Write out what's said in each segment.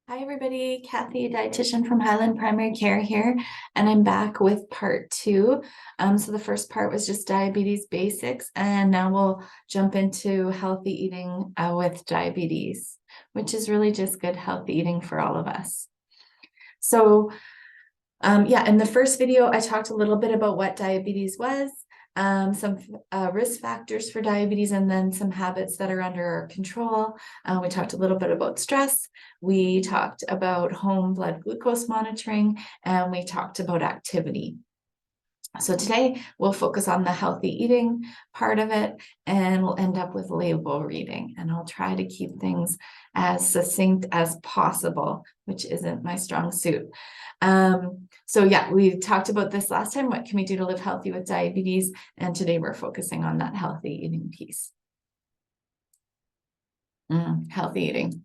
Hi everybody, Kathy, dietitian from Highland Primary Care here, and I'm back with part two. So the first part was just diabetes basics, and now we'll jump into healthy eating with diabetes, which is really just good healthy eating for all of us. So in the first video, I talked a little bit about what diabetes was, some risk factors for diabetes, and then some habits that are under our control. We talked a little bit about stress. We talked about home blood glucose monitoring, and we talked about activity. So today we'll focus on the healthy eating part of it, and we'll end up with label reading. And I'll try to keep things as succinct as possible, which isn't my strong suit. We talked about this last time. What can we do to live healthy with diabetes? And today we're focusing on that healthy eating piece. Healthy eating.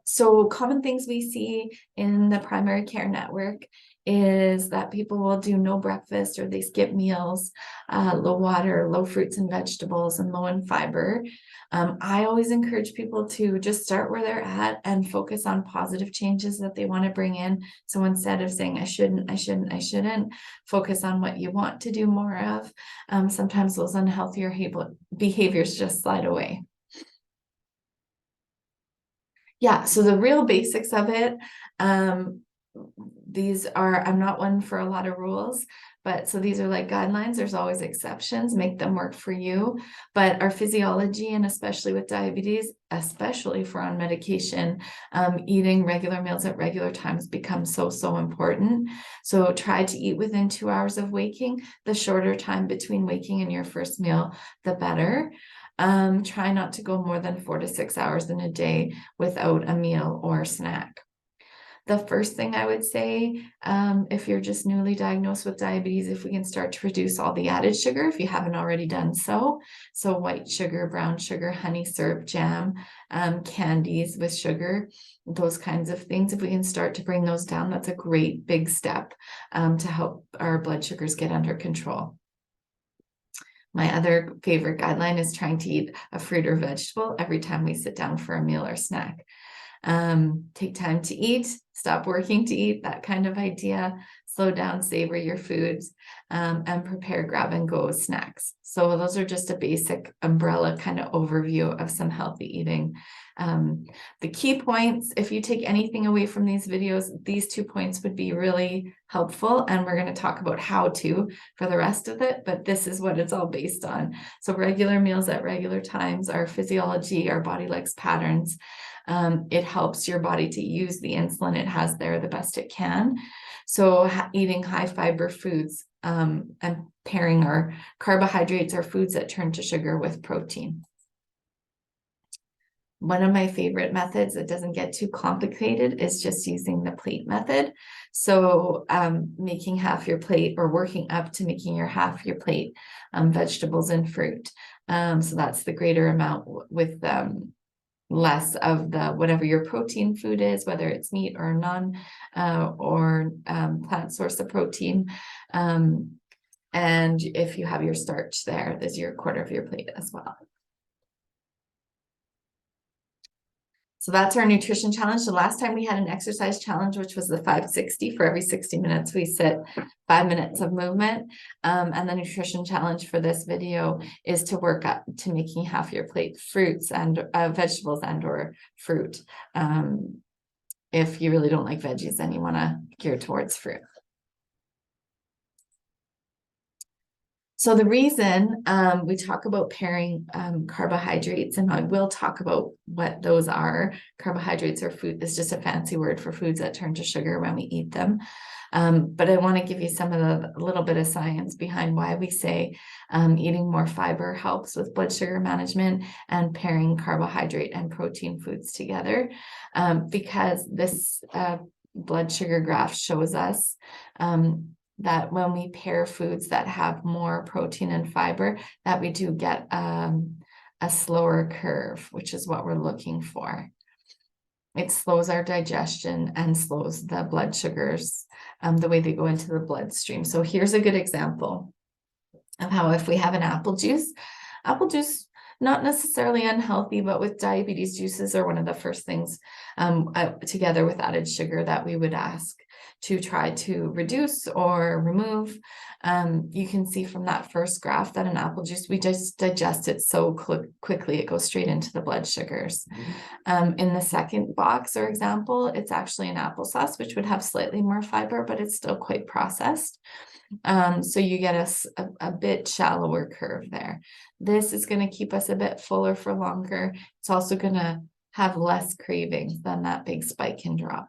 So common things we see in the primary care network is that people will do no breakfast, or they skip meals, low water, low fruits and vegetables, and low in fiber. I always encourage people to just start where they're at and focus on positive changes that they want to bring in. So instead of saying, I shouldn't, focus on what you want to do more of. Sometimes those unhealthier behaviors just slide away. Yeah, so the real basics of it, I'm not one for a lot of rules, but so these are like guidelines. There's always exceptions, make them work for you. But our physiology, and especially with diabetes, especially if we're on medication, eating regular meals at regular times becomes so important. So try to eat within 2 hours of waking. The shorter time between waking and your first meal, the better. Try not to go more than 4 to 6 hours in a day without a meal or snack. The first thing I would say, if you're just newly diagnosed with diabetes, if we can start to reduce all the added sugar, if you haven't already done so. So white sugar, brown sugar, honey syrup, jam, candies with sugar, those kinds of things. If we can start to bring those down, that's a great big step to help our blood sugars get under control. My other favorite guideline is trying to eat a fruit or vegetable every time we sit down for a meal or snack. Take time to eat, stop working to eat, that kind of idea. Slow down, savor your foods, and prepare grab and go snacks. So those are just a basic umbrella kind of overview of some healthy eating. The key points, if you take anything away from these videos, these 2 points would be really helpful. And we're going to talk about how to for the rest of it, but this is what it's all based on. So regular meals at regular times, our physiology, our body likes patterns. It helps your body to use the insulin it has there the best it can. So eating high fiber foods, and pairing our carbohydrates, or foods that turn to sugar, with protein. One of my favorite methods that doesn't get too complicated is just using the plate method. So making half your plate, or working up to making your half your plate, vegetables and fruit. So that's the greater amount with less of the whatever your protein food is, whether it's meat or plant source of protein. And if you have your starch there, there's your quarter of your plate as well. So that's our nutrition challenge. The last time we had an exercise challenge, which was the 560. For every 60 minutes, we sit 5 minutes of movement. And the nutrition challenge for this video is to work up to making half your plate fruits and vegetables and or fruit. If you really don't like veggies, then you want to gear towards fruit. So the reason we talk about pairing carbohydrates, and I will talk about what those are. Carbohydrates or food is just a fancy word for foods that turn to sugar when we eat them. But I want to give you some of the little bit of science behind why we say eating more fiber helps with blood sugar management, and pairing carbohydrate and protein foods together, because this blood sugar graph shows us that when we pair foods that have more protein and fiber, that we do get a slower curve, which is what we're looking for. It slows our digestion and slows the blood sugars, the way they go into the bloodstream. So here's a good example of how, if we have an apple juice not necessarily unhealthy, but with diabetes, juices are one of the first things together with added sugar that we would ask to try to reduce or remove. You can see from that first graph that an apple juice, we just digest it so quickly, it goes straight into the blood sugars. In the second box or example, it's actually an applesauce, which would have slightly more fiber, but it's still quite processed. So you get a bit shallower curve there. This is going to keep us a bit fuller for longer. It's also going to have less cravings than that big spike and drop.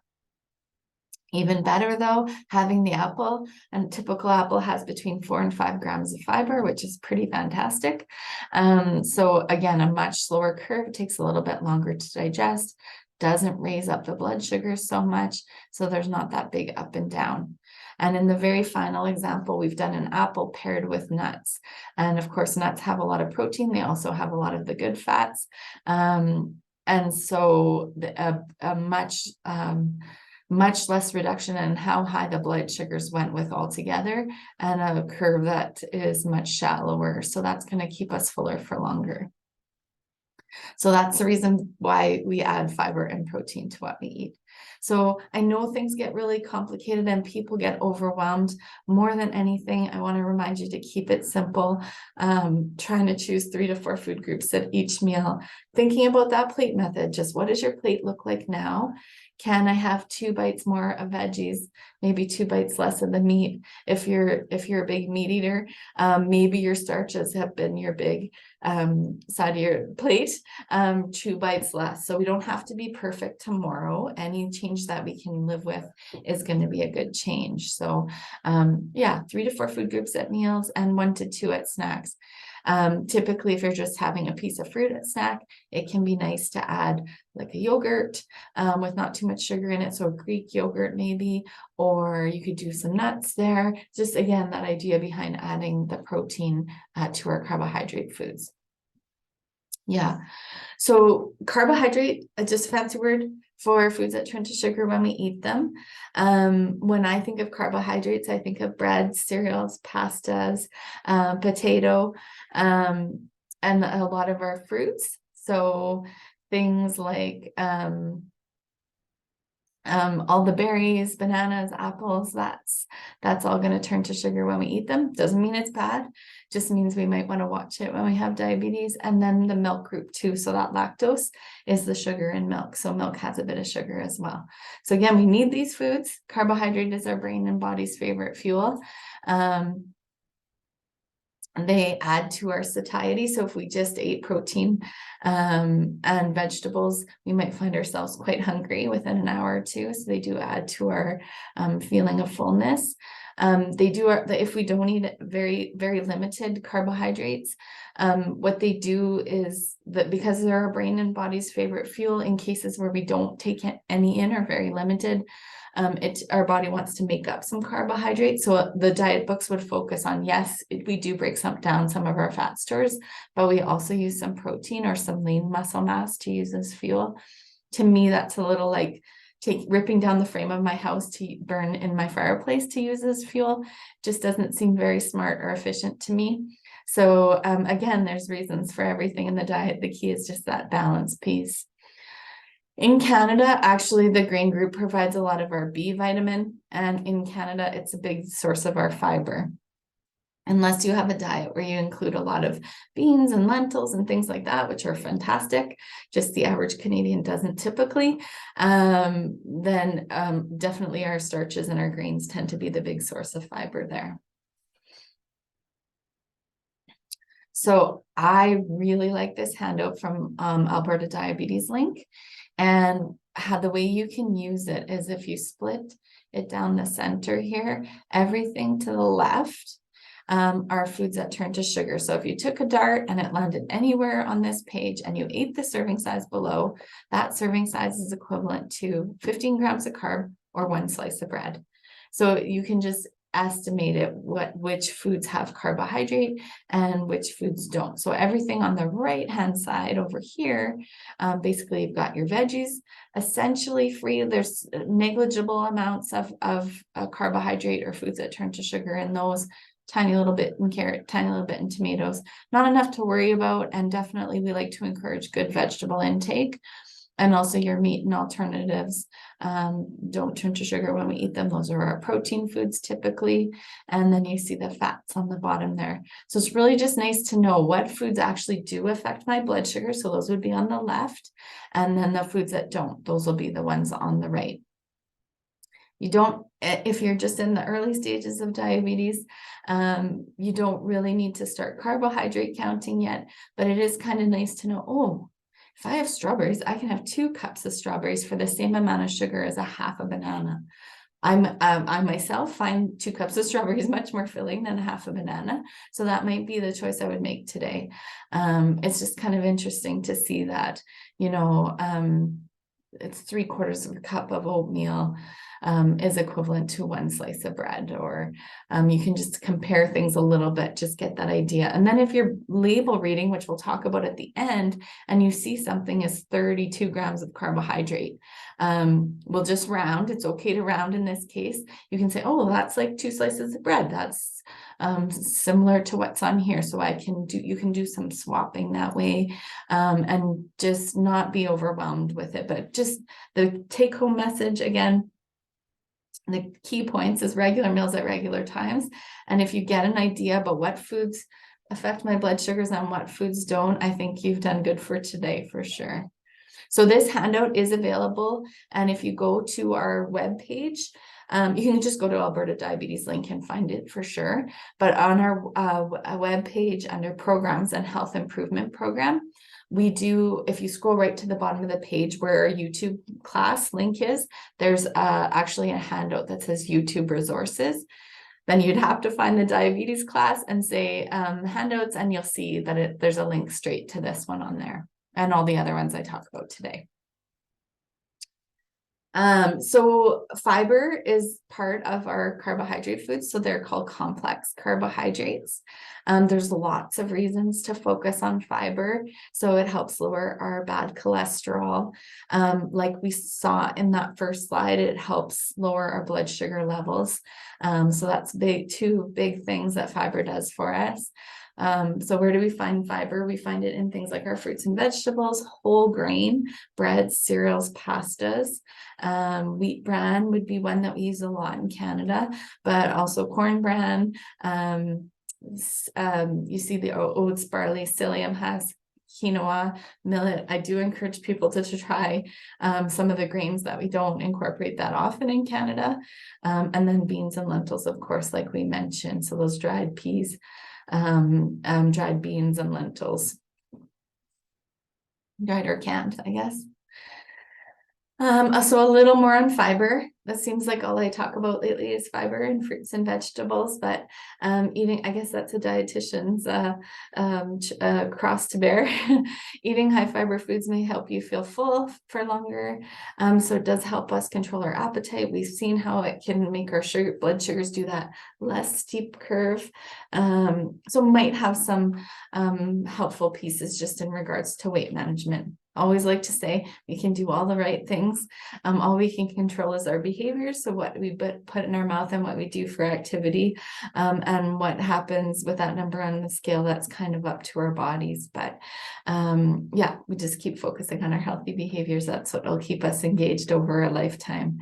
Even better though, having the apple, and a typical apple has between 4 and 5 grams of fiber, which is pretty fantastic. So again, a much slower curve, takes a little bit longer to digest, doesn't raise up the blood sugars so much, so there's not that big up and down. And in the very final example, we've done an apple paired with nuts. And of course, nuts have a lot of protein. They also have a lot of the good fats. And so a much less reduction in how high the blood sugars went with altogether, and a curve that is much shallower. So that's going to keep us fuller for longer. So that's the reason why we add fiber and protein to what we eat. So I know things get really complicated and people get overwhelmed. More than anything, I want to remind you to keep it simple, trying to choose 3 to 4 food groups at each meal, thinking about that plate method. Just what does your plate look like now? Can I have 2 bites more of veggies, maybe 2 bites less of the meat? If you're a big meat eater, maybe your starches have been your big side of your plate, 2 bites less. So we don't have to be perfect tomorrow. Any change that we can live with is going to be a good change. So yeah, 3 to 4 food groups at meals and 1 to 2 at snacks. Typically, if you're just having a piece of fruit at snack, it can be nice to add like a yogurt with not too much sugar in it. So a Greek yogurt maybe, or you could do some nuts there. Just again, that idea behind adding the protein to our carbohydrate foods. Yeah. So carbohydrate, just a fancy word for foods that turn to sugar when we eat them. When I think of carbohydrates, I think of bread, cereals, pastas, potato, and a lot of our fruits. So things like all the berries, bananas, apples, that's all going to turn to sugar when we eat them. Doesn't mean it's bad, just means we might want to watch it when we have diabetes. And then the milk group too, so that lactose is the sugar in milk, so milk has a bit of sugar as well. So again, we need these foods. Carbohydrate is our brain and body's favorite fuel. They add to our satiety. So if we just ate protein and vegetables, we might find ourselves quite hungry within an hour or two. So they do add to our feeling of fullness. They do, if we don't eat very, very limited carbohydrates, what they do is that because they're our brain and body's favorite fuel, in cases where we don't take any in or very limited, our body wants to make up some carbohydrates. So the diet books would focus on, yes, we do break down some of our fat stores, but we also use some protein or some lean muscle mass to use as fuel. To me, that's a little like ripping down the frame of my house to burn in my fireplace to use as fuel. Just doesn't seem very smart or efficient to me. So again, there's reasons for everything in the diet. The key is just that balance piece. In Canada, actually, the grain group provides a lot of our B vitamin, and in Canada, it's a big source of our fiber. Unless you have a diet where you include a lot of beans and lentils and things like that, which are fantastic, just the average Canadian doesn't typically, then definitely our starches and our grains tend to be the big source of fiber there. So I really like this handout from Alberta Diabetes Link. And how the way you can use it is if you split it down the center here, everything to the left are foods that turn to sugar. So if you took a dart and it landed anywhere on this page and you ate the serving size below, that serving size is equivalent to 15 grams of carb or 1 slice of bread. So you can just estimate it, which foods have carbohydrate and which foods don't. So everything on the right hand side over here, basically you've got your veggies essentially free. There's negligible amounts of carbohydrate or foods that turn to sugar in those. tiny little bit in carrot, tiny little bit in tomatoes, not enough to worry about. And definitely we like to encourage good vegetable intake. And also your meat and alternatives. Don't turn to sugar when we eat them. Those are our protein foods typically. And then you see the fats on the bottom there. So it's really just nice to know what foods actually do affect my blood sugar. So those would be on the left. And then the foods that don't, those will be the ones on the right. You don't, if you're just in the early stages of diabetes, you don't really need to start carbohydrate counting yet, but it is kind of nice to know, oh, if I have strawberries, I can have 2 cups of strawberries for the same amount of sugar as a half a banana. I myself find 2 cups of strawberries much more filling than a half a banana. So that might be the choice I would make today. It's just kind of interesting to see that, you know, it's 3/4 of a cup of oatmeal is equivalent to 1 slice of bread, or you can just compare things a little bit, just get that idea. And then if you're label reading, which we'll talk about at the end, and you see something is 32 grams of carbohydrate, we'll just round. It's okay to round in this case. You can say, oh, that's like 2 slices of bread. That's similar to what's on here. So you can do some swapping that way, and just not be overwhelmed with it. But just the take home message again, the key points is regular meals at regular times. And if you get an idea about what foods affect my blood sugars and what foods don't, I think you've done good for today for sure. So this handout is available. And if you go to our webpage, you can just go to Alberta Diabetes link and find it for sure. But on our webpage under programs and health improvement program, we do, if you scroll right to the bottom of the page where our YouTube class link is, there's actually a handout that says YouTube resources. Then you'd have to find the diabetes class and say handouts, and you'll see that there's a link straight to this one on there and all the other ones I talked about today. So fiber is part of our carbohydrate foods. So they're called complex carbohydrates. There's lots of reasons to focus on fiber. So it helps lower our bad cholesterol. Like we saw in that first slide, it helps lower our blood sugar levels. So that's two big things that fiber does for us. So where do we find fiber? We find it in things like our fruits and vegetables, whole grain, breads, cereals, pastas. Wheat bran would be one that we use a lot in Canada, but also corn bran. You see the oats, barley, psyllium has quinoa, millet. I do encourage people to try some of the grains that we don't incorporate that often in Canada. And then beans and lentils, of course, like we mentioned. So those dried peas, dried beans and lentils, dried or canned, I guess. So a little more on fiber. That seems like all I talk about lately is fiber and fruits and vegetables, but eating, I guess that's a dietitian's cross to bear. Eating high fiber foods may help you feel full for longer. So it does help us control our appetite. We've seen how it can make our blood sugars do that less steep curve. So might have some helpful pieces just in regards to weight management. Always like to say we can do all the right things. All we can control is our behaviors. So what we put in our mouth and what we do for activity, and what happens with that number on the scale, that's kind of up to our bodies. But yeah, we just keep focusing on our healthy behaviors. That's what will keep us engaged over a lifetime.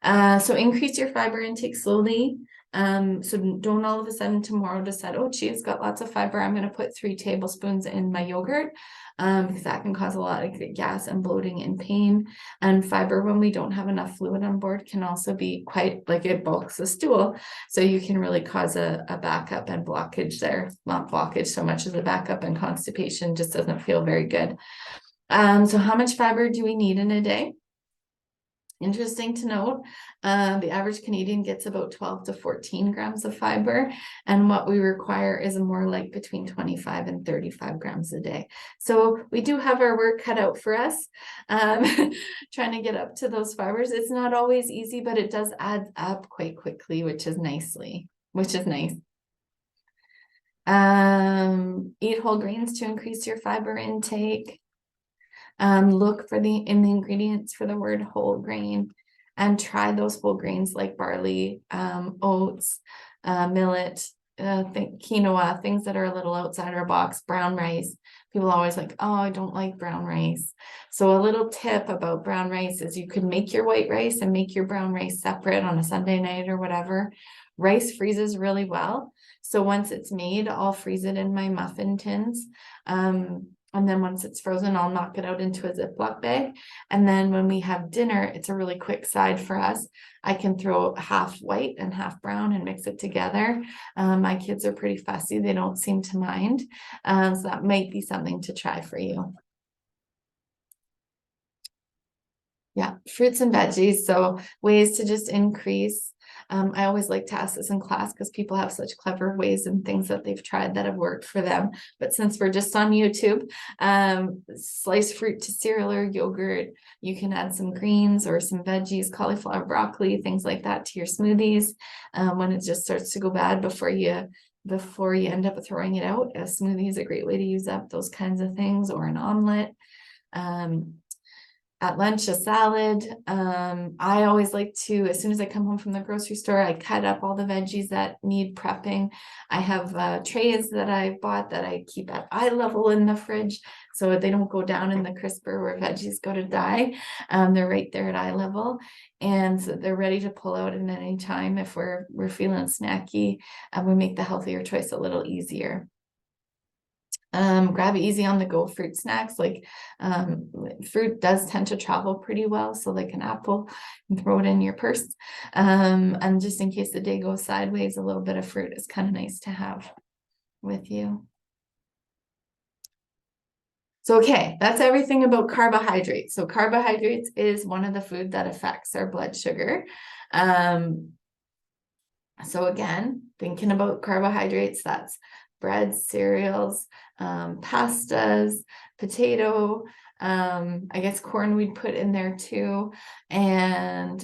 So increase your fiber intake slowly. So don't all of a sudden tomorrow decide, oh, cheese got lots of fiber, I'm going to put 3 tablespoons in my yogurt, because that can cause a lot of gas and bloating and pain. And fiber, when we don't have enough fluid on board, can also be quite, like, it bulks the stool. So you can really cause a backup and blockage there. Not blockage so much as a backup, and constipation just doesn't feel very good. So how much fiber do we need in a day? Interesting to note, the average Canadian gets about 12 to 14 grams of fiber, and what we require is more like between 25 and 35 grams a day. So we do have our work cut out for us, trying to get up to those fibers. It's not always easy, but it does add up quite quickly, which is nice. Eat whole grains to increase your fiber intake. Look in the ingredients for the word whole grain, and try those whole grains like barley, oats, millet, think quinoa, things that are a little outside our box, brown rice. People always like, oh, I don't like brown rice. So a little tip about brown rice is you can make your white rice and make your brown rice separate on a Sunday night or whatever. Rice freezes really well. So once it's made, I'll freeze it in my muffin tins. And then once it's frozen, I'll knock it out into a Ziploc bag. And then when we have dinner, it's a really quick side for us. I can throw half white and half brown and mix it together. My kids are pretty fussy. They don't seem to mind. So that might be something to try for you. Yeah, fruits and veggies. So ways to just increase. I always like to ask this in class because people have such clever ways and things that they've tried that have worked for them. But since we're just on YouTube, slice fruit to cereal or yogurt. You can add some greens or some veggies, cauliflower, broccoli, things like that to your smoothies. When it just starts to go bad before you end up throwing it out, a smoothie is a great way to use up those kinds of things, or an omelet. At lunch, a salad. I always like to, as soon as I come home from the grocery store, I cut up all the veggies that need prepping. I have trays that I bought that I keep at eye level in the fridge so they don't go down in the crisper where veggies go to die. They're right there at eye level, and so they're ready to pull out at any time if we're feeling snacky, and we make the healthier choice a little easier. Grab easy on the go fruit snacks. Like fruit does tend to travel pretty well. So like an apple, you throw it in your purse. And just in case the day goes sideways, a little bit of fruit is kind of nice to have with you. So, okay, that's everything about carbohydrates. So carbohydrates is one of the food that affects our blood sugar. So again, thinking about carbohydrates, that's bread, cereals, pastas, potato, I guess corn we'd put in there too. And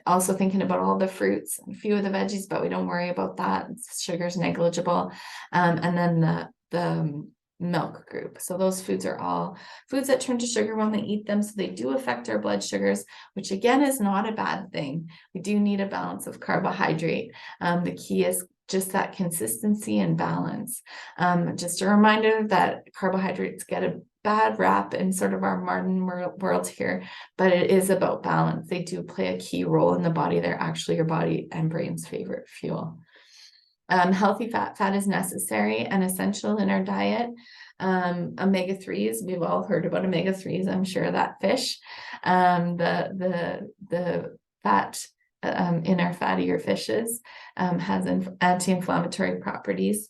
also thinking about all the fruits, a few of the veggies, but we don't worry about that. Sugar's negligible. And then the milk group. So those foods are all foods that turn to sugar when we eat them. So they do affect our blood sugars, which again is not a bad thing. We do need a balance of carbohydrate. The key is just that consistency and balance. Just a reminder that carbohydrates get a bad rap in sort of our modern world here, but it is about balance. They do play a key role in the body. They're actually your body and brain's favorite fuel. Healthy fat is necessary and essential in our diet. Omega-3s, we've all heard about omega-3s, I'm sure, that fish. The fat in our fattier fishes has anti-inflammatory properties.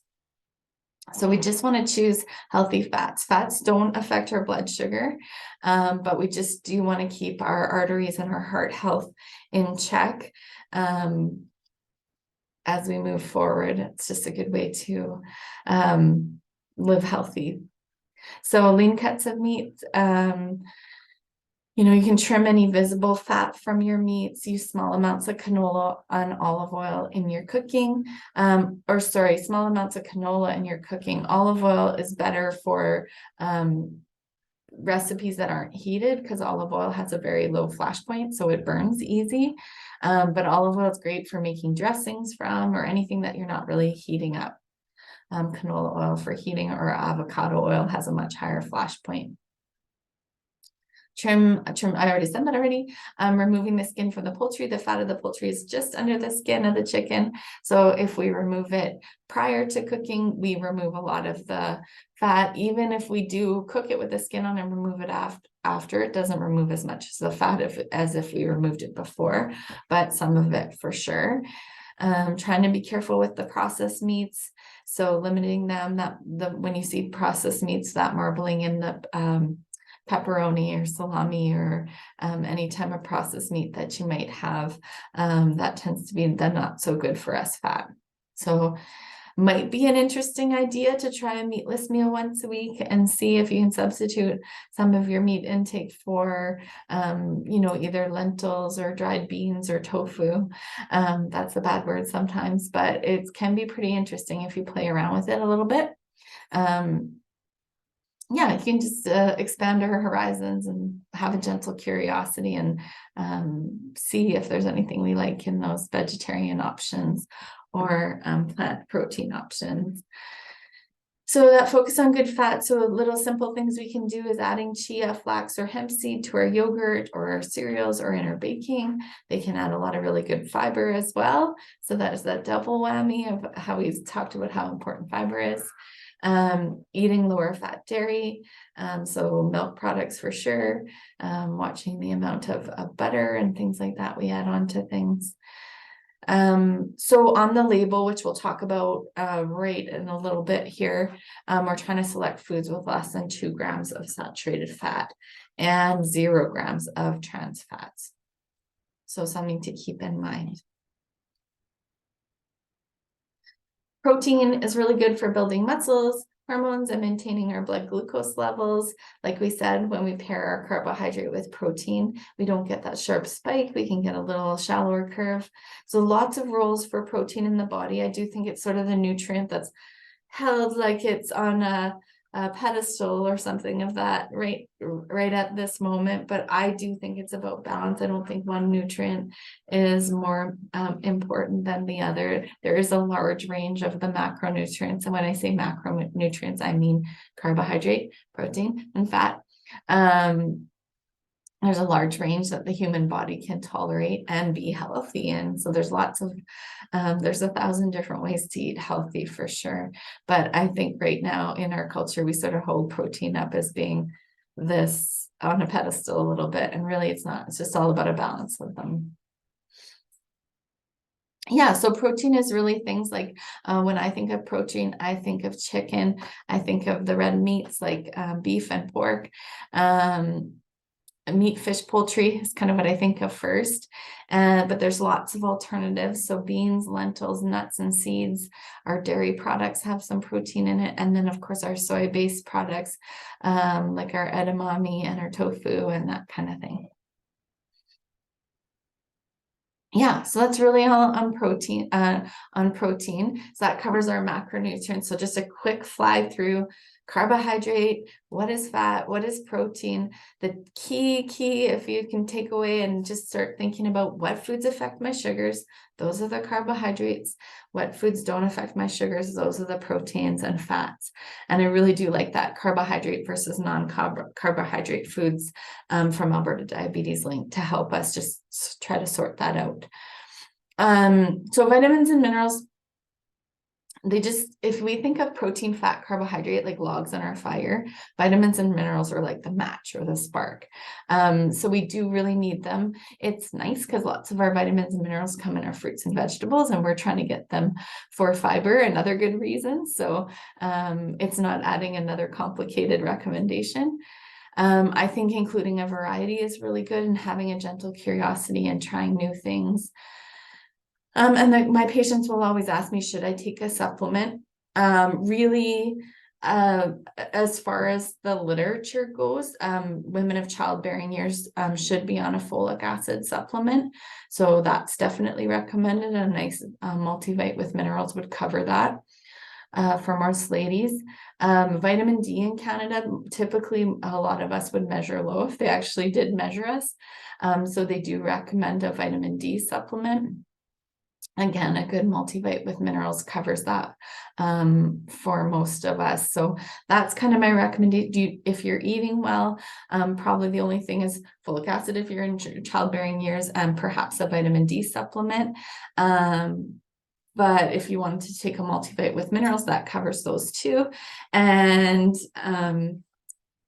So we just want to choose healthy fats. Fats don't affect our blood sugar, but we just do want to keep our arteries and our heart health in check. As we move forward, it's just a good way to live healthy. So lean cuts of meat, you can trim any visible fat from your meats, use small amounts of canola and olive oil in your cooking, small amounts of canola in your cooking. Olive oil is better for recipes that aren't heated because olive oil has a very low flash point, so it burns easy. But olive oil is great for making dressings from, or anything that you're not really heating up. Canola oil for heating, or avocado oil has a much higher flash point. Trim, I already said that already. Removing the skin from the poultry. The fat of the poultry is just under the skin of the chicken. So if we remove it prior to cooking, we remove a lot of the fat. Even if we do cook it with the skin on and remove it after, it doesn't remove as much as the fat as if we removed it before, but some of it for sure. Trying to be careful with the processed meats. So limiting them, when you see processed meats, that marbling in the pepperoni or salami or any type of processed meat that you might have, that tends to be the not so good for us fat. So might be an interesting idea to try a meatless meal once a week and see if you can substitute some of your meat intake for, either lentils or dried beans or tofu. That's a bad word sometimes, but it can be pretty interesting if you play around with it a little bit. Yeah, you can just expand our horizons and have a gentle curiosity and see if there's anything we like in those vegetarian options or plant protein options. So that focus on good fat. So little simple things we can do is adding chia, flax, or hemp seed to our yogurt or our cereals or in our baking. They can add a lot of really good fiber as well. So that is that double whammy of how we've talked about how important fiber is. Eating lower fat dairy, so milk products for sure. Watching the amount of butter and things like that we add on to things. So on the label, which we'll talk about right in a little bit here, we're trying to select foods with less than 2 grams of saturated fat and 0 grams of trans fats. So something to keep in mind. Protein is really good for building muscles, hormones, and maintaining our blood glucose levels. Like we said, when we pair our carbohydrate with protein, we don't get that sharp spike. We can get a little shallower curve. So lots of roles for protein in the body. I do think it's sort of the nutrient that's held like it's on a pedestal or something of that right at this moment, but I do think it's about balance. I don't think one nutrient is more important than the other. There is a large range of the macronutrients, and when I say macronutrients, I mean carbohydrate, protein, and fat. There's a large range that the human body can tolerate and be healthy in. So there's lots of, there's 1,000 different ways to eat healthy for sure. But I think right now in our culture, we sort of hold protein up as being this on a pedestal a little bit. And really it's not, it's just all about a balance of them. Yeah, so protein is really things like when I think of protein, I think of chicken, I think of the red meats like beef and pork. Meat, fish, poultry is kind of what I think of first, but there's lots of alternatives. So beans, lentils, nuts, and seeds. Our dairy products have some protein in it, and then of course our soy-based products like our edamame and our tofu and that kind of thing. Yeah, so that's really all on protein. So that covers our macronutrients. So just a quick fly through carbohydrate, what is fat, what is protein. The key, if you can take away and just start thinking about what foods affect my sugars, those are the carbohydrates. What foods don't affect my sugars, those are the proteins and fats. And I really do like that carbohydrate versus non-carbohydrate foods from Alberta Diabetes Link to help us just try to sort that out. So vitamins and minerals, if we think of protein, fat, carbohydrate, like logs on our fire, vitamins and minerals are like the match or the spark. So we do really need them. It's nice because lots of our vitamins and minerals come in our fruits and vegetables, and we're trying to get them for fiber and other good reasons. So it's not adding another complicated recommendation. I think including a variety is really good, and having a gentle curiosity and trying new things. My patients will always ask me, should I take a supplement? Really, as far as the literature goes, women of childbearing years should be on a folic acid supplement. So that's definitely recommended. A nice multivite with minerals would cover that. For most ladies. Vitamin D in Canada, typically a lot of us would measure low if they actually did measure us. So they do recommend a vitamin D supplement. Again, a good multivite with minerals covers that for most of us. So that's kind of my recommendation. If you're eating well, probably the only thing is folic acid if you're in childbearing years, and perhaps a vitamin D supplement. But if you wanted to take a multivite with minerals, that covers those too. And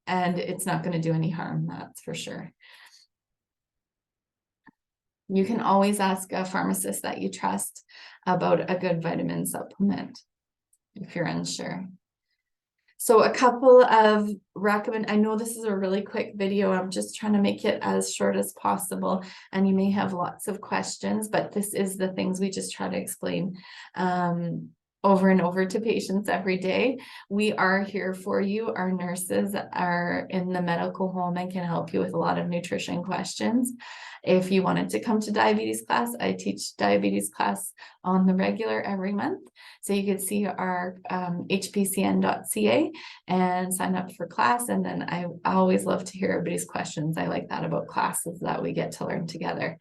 it's not going to do any harm, that's for sure. You can always ask a pharmacist that you trust about a good vitamin supplement if you're unsure. So a couple of I know this is a really quick video. I'm just trying to make it as short as possible, and you may have lots of questions, but this is the things we just try to explain over and over to patients every day. We are here for you. Our nurses are in the medical home and can help you with a lot of nutrition questions. If you wanted to come to diabetes class, I teach diabetes class on the regular every month. So you could see our hpcn.ca and sign up for class. And then I always love to hear everybody's questions. I like that about classes, that we get to learn together.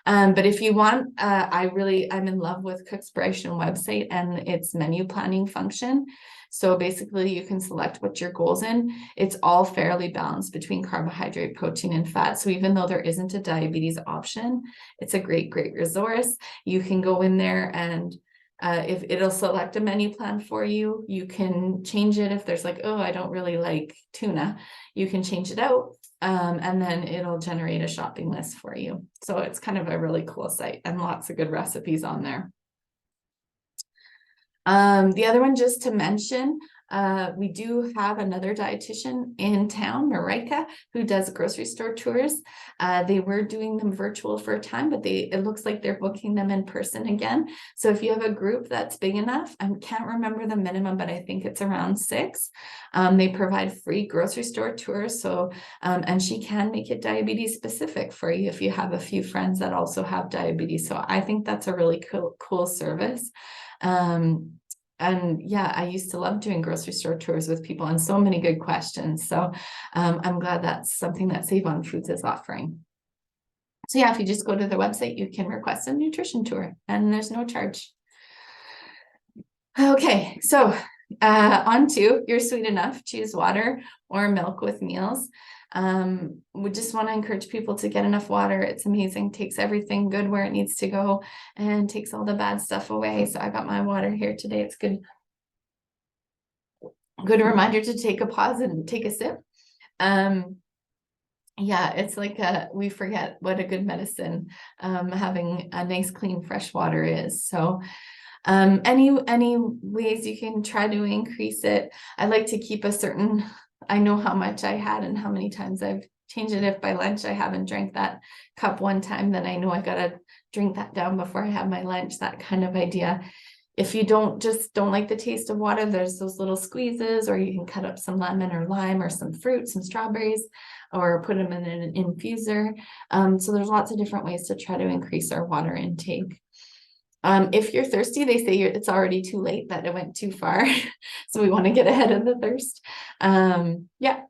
But if you want, I'm in love with Cookspiration website and its menu planning function. So basically you can select what your goals in. It's all fairly balanced between carbohydrate, protein, and fat. So even though there isn't a diabetes option, it's a great resource. You can go in there and if it'll select a menu plan for you, you can change it. If there's like, oh, I don't really like tuna, you can change it out. And then it'll generate a shopping list for you. So it's kind of a really cool site and lots of good recipes on there. The other one, just to mention, we do have another dietitian in town, Marika, who does grocery store tours. They were doing them virtual for a time, but it looks like they're booking them in person again. So if you have a group that's big enough, I can't remember the minimum, but I think it's around 6. They provide free grocery store tours. So, and she can make it diabetes specific for you if you have a few friends that also have diabetes. So I think that's a really cool service. And yeah, I used to love doing grocery store tours with people and so many good questions. So I'm glad that's something that Save On Foods is offering. So yeah, if you just go to their website, you can request a nutrition tour and there's no charge. Okay, so on to You're Sweet Enough, choose water or milk with meals. We just want to encourage people to get enough water. It's amazing, takes everything good where it needs to go and takes all the bad stuff away. So I got my water here today. It's good reminder to take a pause and take a sip. Yeah, it's like we forget what a good medicine having a nice clean fresh water is. So any ways you can try to increase it. I like to keep a certain, I know how much I had and how many times I've changed it. If by lunch I haven't drank that cup one time, then I know I gotta drink that down before I have my lunch, that kind of idea. If you don't like the taste of water, there's those little squeezes, or you can cut up some lemon or lime or some fruit, some strawberries, or put them in an infuser. So there's lots of different ways to try to increase our water intake. If you're thirsty, they say it's already too late, that it went too far. So we want to get ahead of the thirst. Yeah.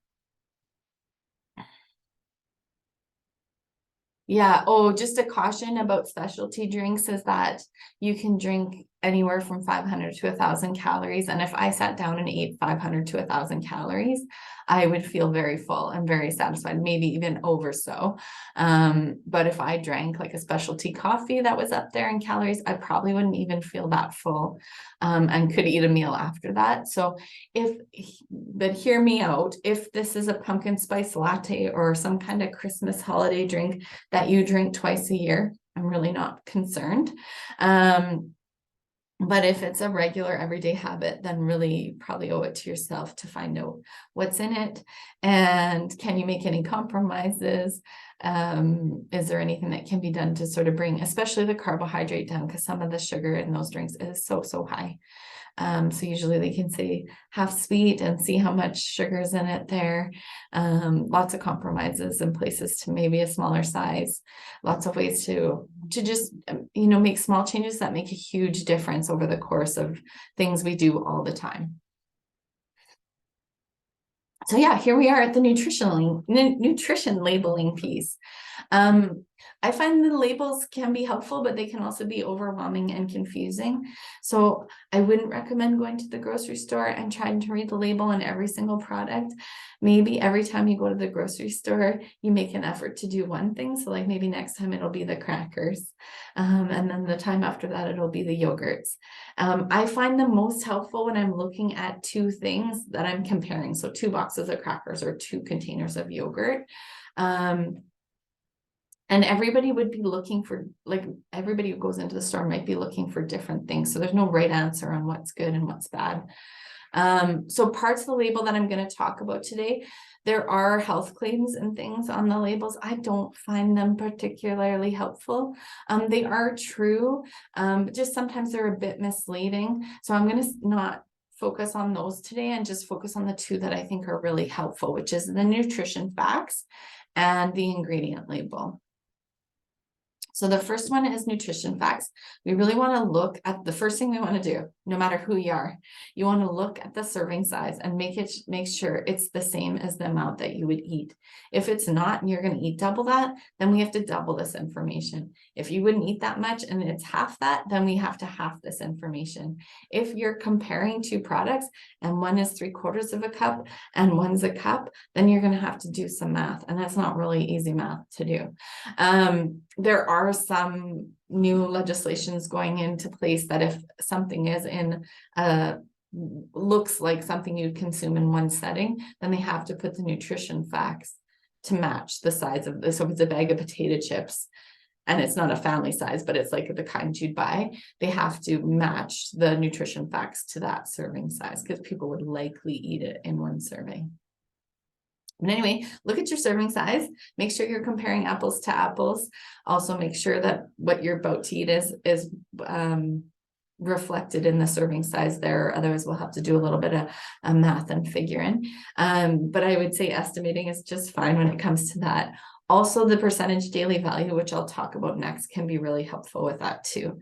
Yeah. Oh, just a caution about specialty drinks is that you can drink anywhere from 500 to 1,000 calories. And if I sat down and ate 500 to 1,000 calories, I would feel very full and very satisfied, maybe even over so. But if I drank like a specialty coffee that was up there in calories, I probably wouldn't even feel that full and could eat a meal after that. So but hear me out, if this is a pumpkin spice latte or some kind of Christmas holiday drink that you drink twice a year, I'm really not concerned. But if it's a regular everyday habit, then really probably owe it to yourself to find out what's in it. And can you make any compromises? Is there anything that can be done to sort of bring, especially the carbohydrate down? Because some of the sugar in those drinks is so high. So usually they can say half sweet and see how much sugar is in it there. Lots of compromises and places to maybe a smaller size. Lots of ways to just, make small changes that make a huge difference over the course of things we do all the time. So yeah, here we are at the nutrition labeling piece. I find the labels can be helpful, but they can also be overwhelming and confusing. So I wouldn't recommend going to the grocery store and trying to read the label on every single product. Maybe every time you go to the grocery store, you make an effort to do one thing. So like maybe next time it'll be the crackers. And then the time after that, it'll be the yogurts. I find them most helpful when I'm looking at 2 things that I'm comparing. So 2 boxes of crackers or 2 containers of yogurt. And everybody would be looking for, like, everybody who goes into the store might be looking for different things. So there's no right answer on what's good and what's bad. So parts of the label that I'm going to talk about today, There are health claims and things on the labels. I don't find them particularly helpful. They are true, but just sometimes they're a bit misleading. So I'm going to not focus on those today and just focus on the two that I think are really helpful, which is the nutrition facts and the ingredient label. So the first one is nutrition facts. We really want to look at the first thing we want to do, no matter who you are. You want to look at the serving size and make sure it's the same as the amount that you would eat. If it's not and you're going to eat double that, then we have to double this information. If you wouldn't eat that much and it's half that, then we have to half this information. If you're comparing two products and one is 3/4 of a cup and one's a cup, then you're going to have to do some math, and that's not really easy math to do. There are some new legislations going into place that if something is in looks like something you'd consume in one setting, then they have to put the nutrition facts to match the size of this. So if it's a bag of potato chips and it's not a family size, but it's like the kind you'd buy, they have to match the nutrition facts to that serving size, because people would likely eat it in one serving. But anyway, look at your serving size. Make sure you're comparing apples to apples. Also make sure that what you're about to eat is reflected in the serving size there. Otherwise, we'll have to do a little bit of math and figuring. But I would say estimating is just fine when it comes to that. Also, the percentage daily value, which I'll talk about next, can be really helpful with that too.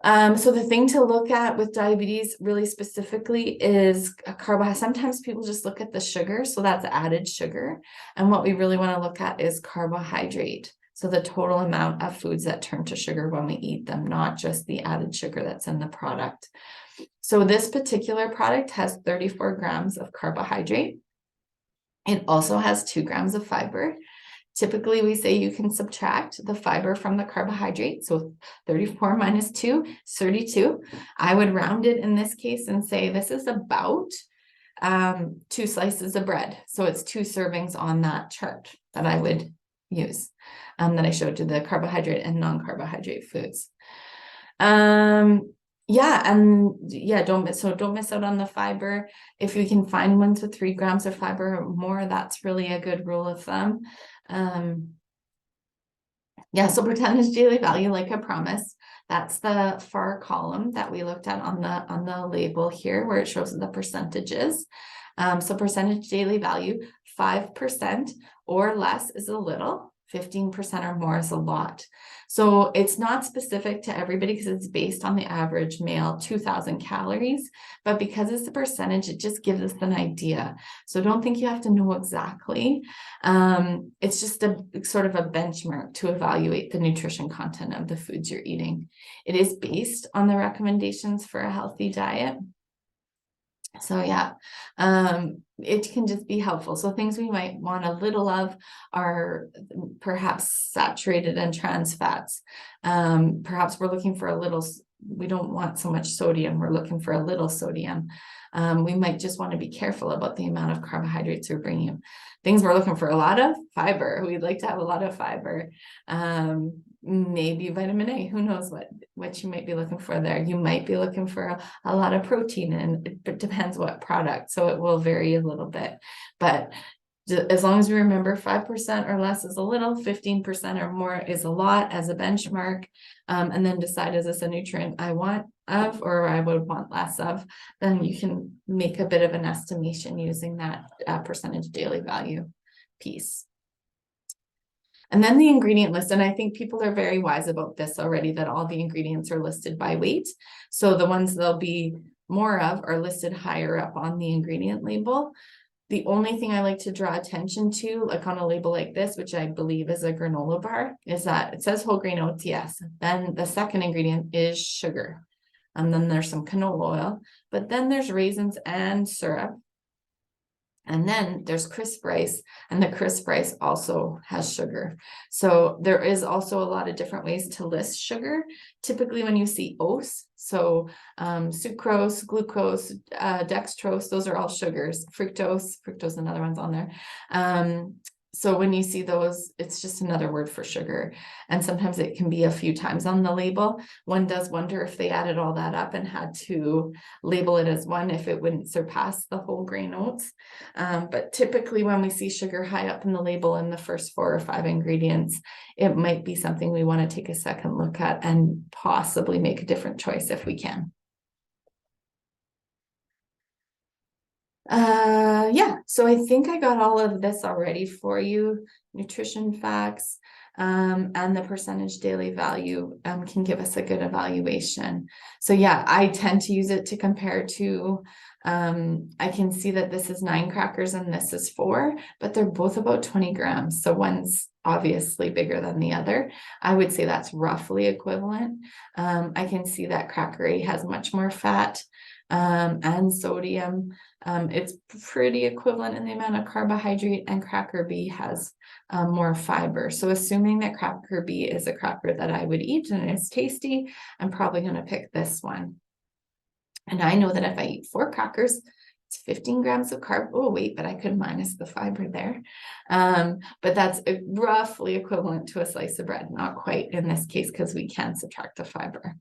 So the thing to look at with diabetes really specifically is carbohydrate. Sometimes people just look at the sugar, so that's added sugar. And what we really want to look at is carbohydrate. So the total amount of foods that turn to sugar when we eat them, not just the added sugar that's in the product. So this particular product has 34 grams of carbohydrate. It also has 2 grams of fiber. Typically, we say you can subtract the fiber from the carbohydrate. So 34 minus 2 is 32. I would round it in this case and say this is about 2 slices of bread. So it's 2 servings on that chart that I would use, that I showed you, the carbohydrate and non-carbohydrate foods. Don't miss out on the fiber. If you can find ones with 3 grams of fiber or more, that's really a good rule of thumb. So percentage daily value, like I promised, that's the far column that we looked at on the label here, where it shows the percentages. So percentage daily value, 5% or less is a little, 15% or more is a lot. So it's not specific to everybody because it's based on the average male 2,000 calories, but because it's a percentage, it just gives us an idea. So don't think you have to know exactly. It's just a sort of a benchmark to evaluate the nutrition content of the foods you're eating. It is based on the recommendations for a healthy diet. So it can just be helpful. So things we might want a little of are perhaps saturated and trans fats. Perhaps we're looking for a little, we don't want so much sodium, we're looking for a little sodium. We might just want to be careful about the amount of carbohydrates we're bringing in. Things we're looking for a lot of fiber. We'd like to have a lot of fiber. Maybe vitamin A, who knows what you might be looking for there. You might be looking for a lot of protein, and it depends what product. So it will vary a little bit, but as long as we remember 5% or less is a little, 15% or more is a lot as a benchmark, and then decide, is this a nutrient I want of, or I would want less of, then you can make a bit of an estimation using that percentage daily value piece. And then the ingredient list, and I think people are very wise about this already, that all the ingredients are listed by weight. So the ones there'll be more of are listed higher up on the ingredient label. The only thing I like to draw attention to, like on a label like this, which I believe is a granola bar, is that it says whole grain oats, yes. Then the second ingredient is sugar. And then there's some canola oil, but then there's raisins and syrup. And then there's crisp rice, and the crisp rice also has sugar. So there is also a lot of different ways to list sugar. Typically when you see oats, so sucrose, glucose, dextrose, those are all sugars. Fructose, another one's on there. So when you see those, it's just another word for sugar. And sometimes it can be a few times on the label. One does wonder if they added all that up and had to label it as one, if it wouldn't surpass the whole grain oats. But typically when we see sugar high up in the label in the first 4 or 5 ingredients, it might be something we want to take a second look at and possibly make a different choice if we can. Yeah, so I think I got all of this already for you. Nutrition facts, and the percentage daily value can give us a good evaluation. So yeah, I tend to use it to compare to, I can see that this is 9 crackers and this is 4, but they're both about 20 grams. So one's obviously bigger than the other. I would say that's roughly equivalent. I can see that cracker A has much more fat and sodium. It's pretty equivalent in the amount of carbohydrate, and cracker B has more fiber. So assuming that cracker B is a cracker that I would eat and it's tasty, I'm probably going to pick this one. And I know that if I eat 4 crackers, it's 15 grams of carb. Oh, wait, but I could minus the fiber there. But that's roughly equivalent to a slice of bread. Not quite in this case, because we can subtract the fiber.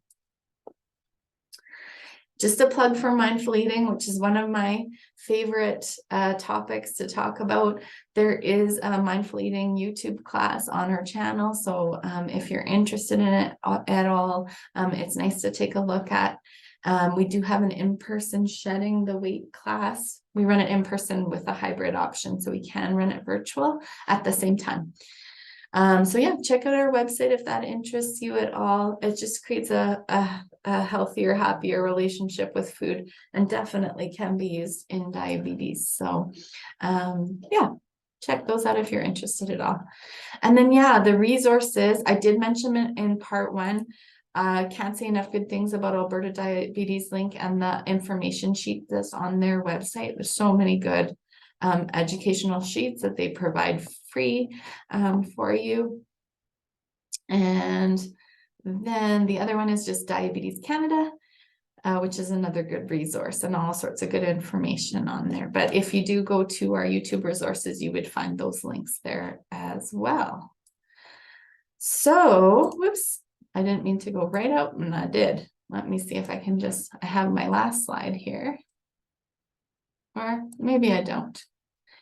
Just a plug for mindful eating, which is one of my favorite topics to talk about. There is a mindful eating YouTube class on our channel. So if you're interested in it at all, it's nice to take a look at. We do have an in-person shedding the weight class. We run it in person with a hybrid option, so we can run it virtual at the same time. So yeah, check out our website if that interests you at all. It just creates a healthier, happier relationship with food, and definitely can be used in diabetes. So yeah, check those out if you're interested at all. And then yeah, the resources, I did mention it in part 1. Can't say enough good things about Alberta Diabetes Link and the information sheet that's on their website. There's so many good educational sheets that they provide free for you. And then the other one is just Diabetes Canada, which is another good resource, and all sorts of good information on there. But if you do go to our YouTube resources, you would find those links there as well. So, whoops, I didn't mean to go right out, and I did. Let me see if I can I have my last slide here. Or maybe I don't.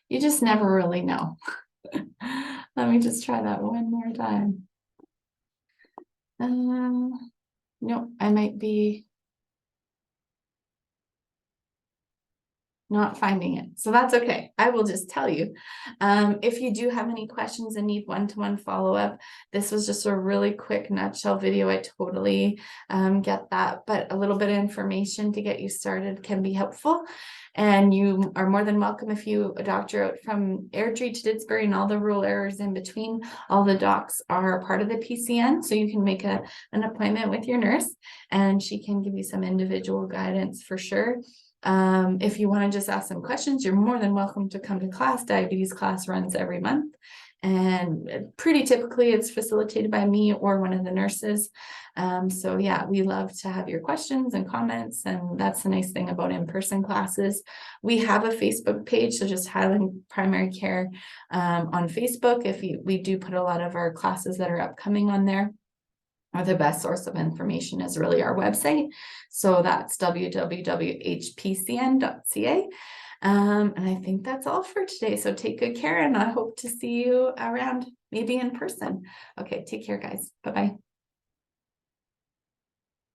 You just never really know. Let me just try that one more time. No, I might be not finding it. So that's okay. I will just tell you. If you do have any questions and need one-to-one follow-up, this was just a really quick nutshell video. I totally get that, but a little bit of information to get you started can be helpful. And you are more than welcome, if you a doctor out from Airdrie to Didsbury and all the rural areas in between. All the docs are part of the PCN, so you can make an appointment with your nurse and she can give you some individual guidance for sure. If you want to just ask some questions, you're more than welcome to come to class. Diabetes class runs every month, and pretty typically it's facilitated by me or one of the nurses. So yeah, we love to have your questions and comments, and that's the nice thing about in-person classes. We have a Facebook page, so just Highland Primary Care on Facebook. We do put a lot of our classes that are upcoming on there. Or the best source of information is really our website. So that's www.hpcn.ca. And I think that's all for today. So take good care, and I hope to see you around, maybe in person. Okay, take care, guys. Bye-bye.